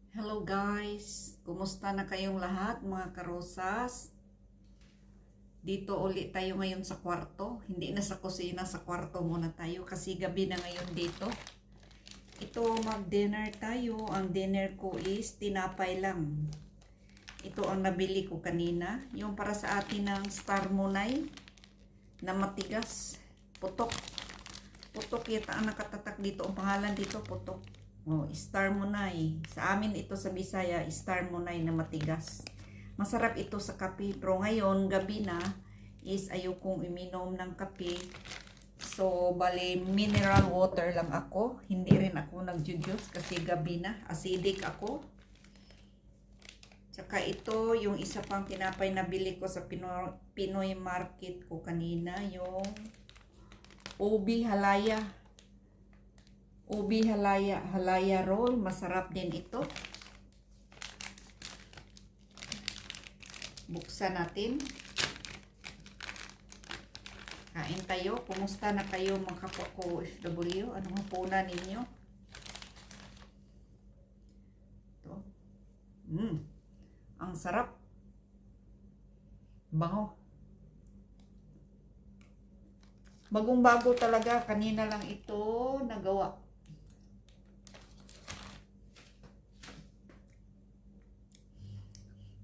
Hello guys! Kumusta na kayong lahat mga karosas? Dito ulit tayo ngayon sa kwarto. Hindi na sa kusina, sa kwarto muna tayo kasi gabi na ngayon dito. Ito mag-dinner tayo. Ang dinner ko is tinapay lang. Ito ang nabili ko kanina. Yung para sa atin ng Star Munay na matigas. Putok. Putok yata ang nakatatak dito. Ang pangalan dito, putok. Oh, Star Munay. Sa amin ito sa Bisaya, Star Munay na matigas. Masarap ito sa kape. Pero ngayon, gabi na, is ayokong iminom ng kape. So, bali, mineral water lang ako. Hindi rin ako nag-juice kasi gabi na. Acidic ako. Tsaka ito, yung isa pang tinapay na bili ko sa Pinoy Market ko kanina, yung Ubi Halaya. Ubi halaya roll. Masarap din ito. Buksan natin. Kain tayo. Kumusta na kayo mga kapwa ko OFW? Anong hapunan ninyo? Ito. Ang sarap. Bango. Bagong-bago talaga. Kanina lang ito nagawa.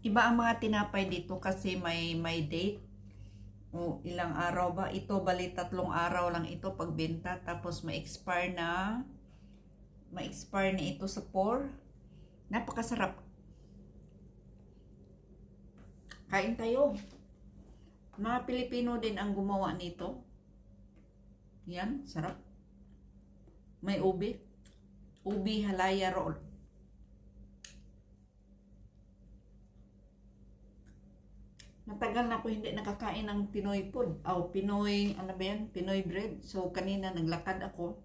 Iba ang mga tinapay dito kasi may date. O ilang araw ba? Ito bali 3 araw lang ito pagbenta tapos ma-expire na ito sa 4. Napakasarap. Kain tayo. Mga Pilipino din ang gumawa nito. Yan, sarap. May ubi. Ubi halaya roll. Matagal na ako hindi nakakain ng Pinoy food. Pinoy, ano ba yan? Pinoy bread. So, kanina naglakad ako.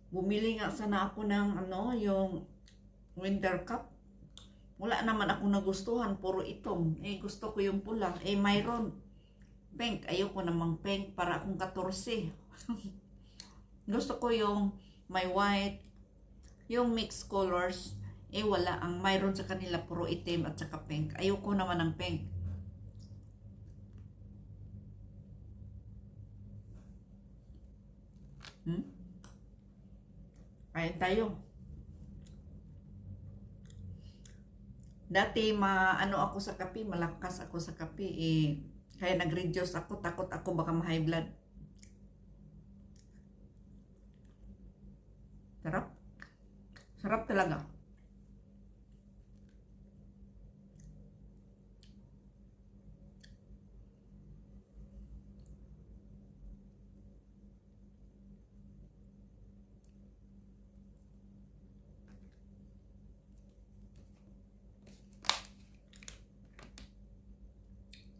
Bumili nga sana ako ng yung winter cup. Wala naman ako nagustuhan. Puro itong. Gusto ko yung pula. Mayroon. Pink. Ayoko namang pink para akong 14. Gusto ko yung may white, yung mixed colors, wala. Ang mayroon sa kanila puro itim at saka pink. Ayoko naman ng pink. Kain tayo. Dati ako sa kape, malakas ako sa kape. Kaya nag-reduce ako, takot ako baka ma-high blood. Sarap. Sarap talaga.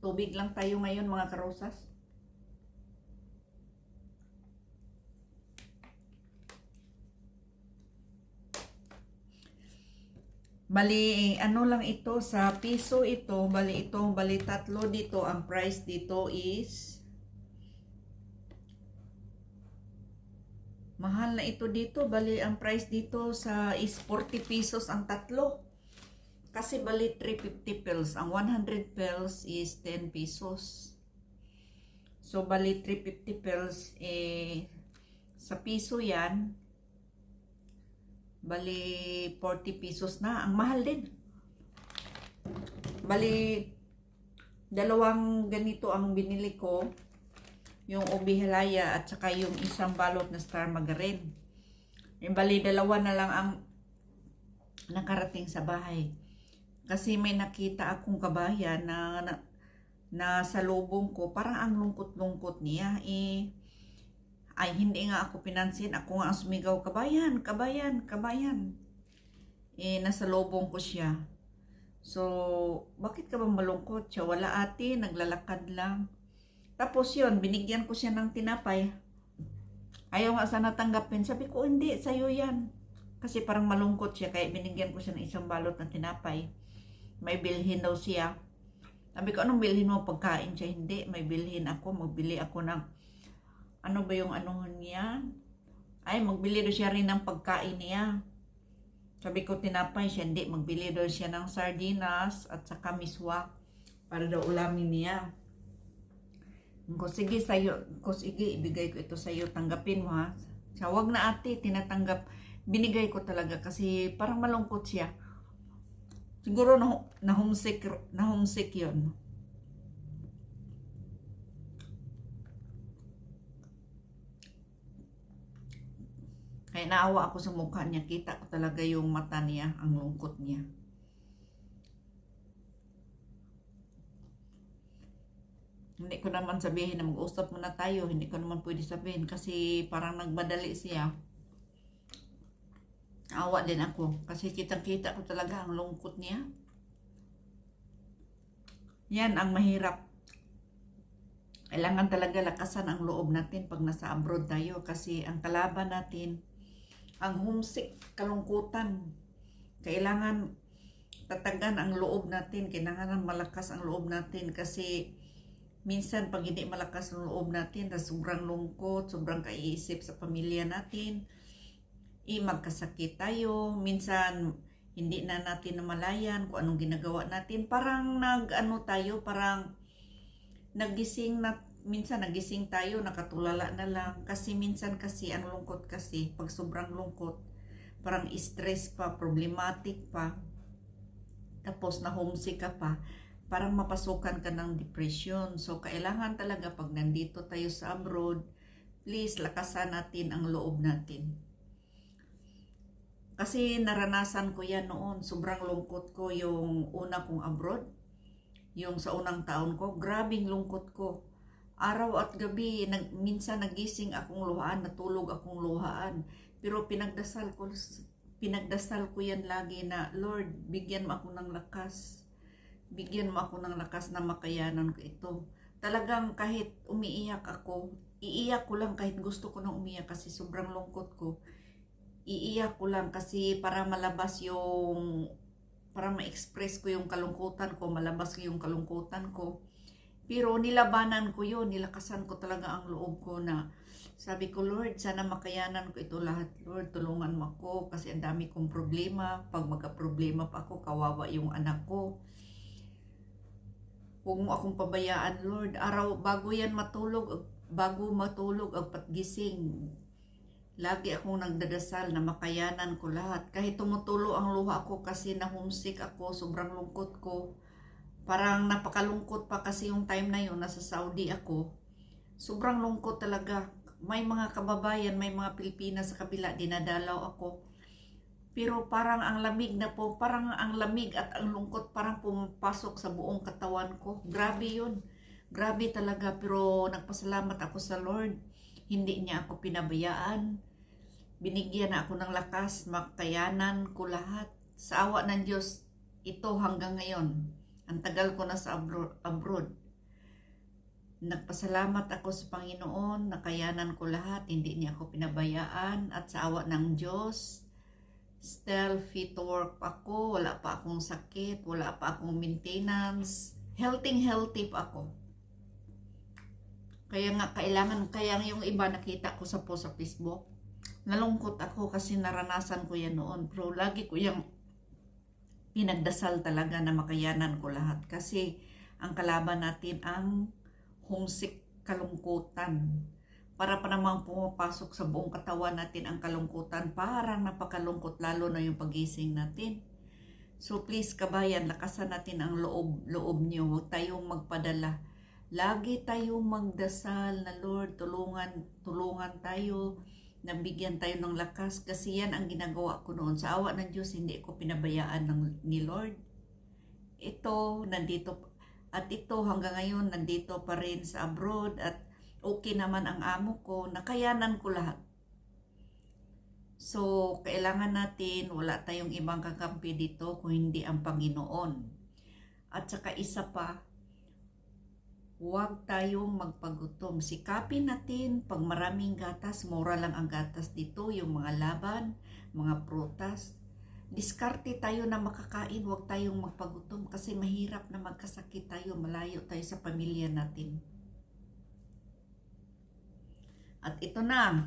Tubig lang tayo ngayon mga karosas. Bali, lang ito sa piso ito. Bali, bali 3 dito. Ang price dito is mahal na ito dito. Bali, ang price dito is 40 pesos ang 3. Kasi bali 350 pills. Ang 100 pills is 10 pesos. So, bali 350 pills sa piso yan. Bali 40 pesos na. Ang mahal din. Bali 2 ganito ang binili ko. Yung ubi halaya at saka yung isang balot na Star Margarine. Bali 2 na lang ang nakarating sa bahay. Kasi may nakita akong kabayan na sa lubong ko, parang ang lungkot-lungkot niya. Ay, hindi nga ako pinansin. Ako nga ang sumigaw, kabayan, kabayan, kabayan. Nasa lobong ko siya. So, bakit ka ba malungkot siya? Wala ate, naglalakad lang. Tapos yun, binigyan ko siya ng tinapay. Ayaw nga sana tanggapin. Sabi ko, hindi, sa'yo yan. Kasi parang malungkot siya, kaya binigyan ko siya ng isang balot ng tinapay. May bilhin daw siya. Sabi ko, anong bilhin mo pagkain siya? Hindi, may bilhin ako. Magbili ako ng, ano ba yung anuhan niya? Ay, magbili daw siya rin ng pagkain niya. Sabi ko, tinapay siya. Hindi, magbili daw siya ng sardinas at saka miswa para daw ulamin niya. Ko, sige, ibigay ko ito sa'yo. Tanggapin mo ha. Siya, wag na ate, tinatanggap. Binigay ko talaga kasi parang malungkot siya. Siguro na homesick yun. Kaya naawa ako sa mukha niya. Kita ko talaga yung mata niya, ang lungkot niya. Hindi ko naman sabihin na mag-usap muna tayo. Hindi ko naman pwede sabihin kasi parang nagbadali siya. Awa din ako kasi kitang-kita ko talaga ang lungkot niya. Yan ang mahirap. Kailangan talaga lakasan ang loob natin pag nasa abroad tayo kasi ang kalaban natin, ang homesick, kalungkutan. Kailangan tatagan ang loob natin. Kailangan malakas ang loob natin kasi minsan pag hindi malakas ang loob natin, sobrang lungkot, sobrang kaiisip sa pamilya natin, magkasakit tayo, minsan hindi na natin namalayan kung anong ginagawa natin. Parang parang minsan nagising tayo, nakatulala na lang. Kasi minsan kasi, ang lungkot kasi, pag sobrang lungkot, parang stress pa, problematic pa, tapos na homesick ka pa, parang mapasukan ka ng depression. So, kailangan talaga pag nandito tayo sa abroad, please, lakasan natin ang loob natin. Kasi naranasan ko yan noon. Sobrang lungkot ko yung una kong abroad. Yung sa unang taon ko, grabing lungkot ko. Araw at gabi, minsan nagising akong luhaan, natulog akong luhaan. Pero pinagdasal ko yan lagi na, Lord, bigyan mo ako ng lakas. Bigyan mo ako ng lakas na makayanan ko ito. Talagang kahit umiiyak ako, iiyak ko lang kahit gusto ko nang umiyak kasi sobrang lungkot ko. Iiyak ko lang kasi para malabas para ma-express ko yung kalungkutan ko, malabas ko yung kalungkutan ko. Pero nilabanan ko yun, nilakasan ko talaga ang loob ko na sabi ko, Lord, sana makayanan ko ito lahat. Lord, tulungan mo ako kasi ang dami kong problema. Pag magka-problema pa ako, kawawa yung anak ko. Huwag mo akong pabayaan, Lord. Bago matulog ang patgising, lagi akong nagdadasal na makayanan ko lahat. Kahit tumutulo ang luha ko kasi na homesick ako, sobrang lungkot ko. Parang napakalungkot pa kasi yung time na yun, nasa Saudi ako. Sobrang lungkot talaga. May mga kababayan, may mga Pilipinas sa kabila, dinadalaw ako. Pero parang ang lamig at ang lungkot parang pumapasok sa buong katawan ko. Grabe yun. Grabe talaga, pero nagpasalamat ako sa Lord. Hindi niya ako pinabayaan. Binigyan na ako ng lakas, makayanan ko lahat. Sa awa ng Diyos, ito hanggang ngayon. Ang tagal ko na sa abroad. Nagpasalamat ako sa Panginoon, nakayanan ko lahat, hindi niya ako pinabayaan. At sa awa ng Diyos, still fit to work ako, wala pa akong sakit, wala pa akong maintenance. Healthy pa ako. Kaya yung iba nakita ko sa post sa Facebook, nalungkot ako kasi naranasan ko yan noon. Pero lagi ko yung pinagdasal talaga na makayanan ko lahat. Kasi ang kalaban natin ang homesick, kalungkutan. Para pa namang pumapasok sa buong katawan natin ang kalungkutan. Parang napakalungkot lalo na yung pagising natin. So please kabayan, lakasan natin ang loob niyo. Huwag tayong magpadala. Lagi tayong magdasal na Lord, tulungan tayo, nabigyan tayo ng lakas kasi yan ang ginagawa ko noon. Sa awa ng Diyos, hindi ko pinabayaan ni Lord. Ito hanggang ngayon, nandito pa rin sa abroad at okay naman ang amo ko, nakayanan ko lahat. So, kailangan natin, wala tayong ibang kakampi dito kung hindi ang Panginoon. At saka isa pa, huwag tayong magpagutom. Sikapin natin, pag maraming gatas, mura lang ang gatas dito, yung mga laban, mga prutas. diskarte tayo na makakain, huwag tayong magpagutom kasi mahirap na magkasakit tayo, malayo tayo sa pamilya natin. At ito na,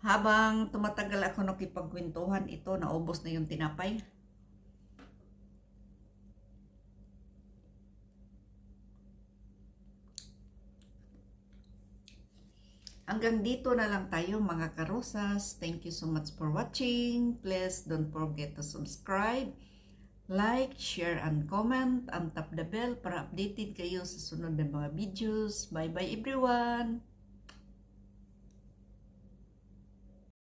habang tumatagal ako nakipagkwentuhan, ito, naubos na yung tinapay. Hanggang dito na lang tayo mga karosas. Thank you so much for watching. Please don't forget to subscribe, like, share, and comment, and tap the bell para updated kayo sa sunod na mga videos. Bye bye everyone!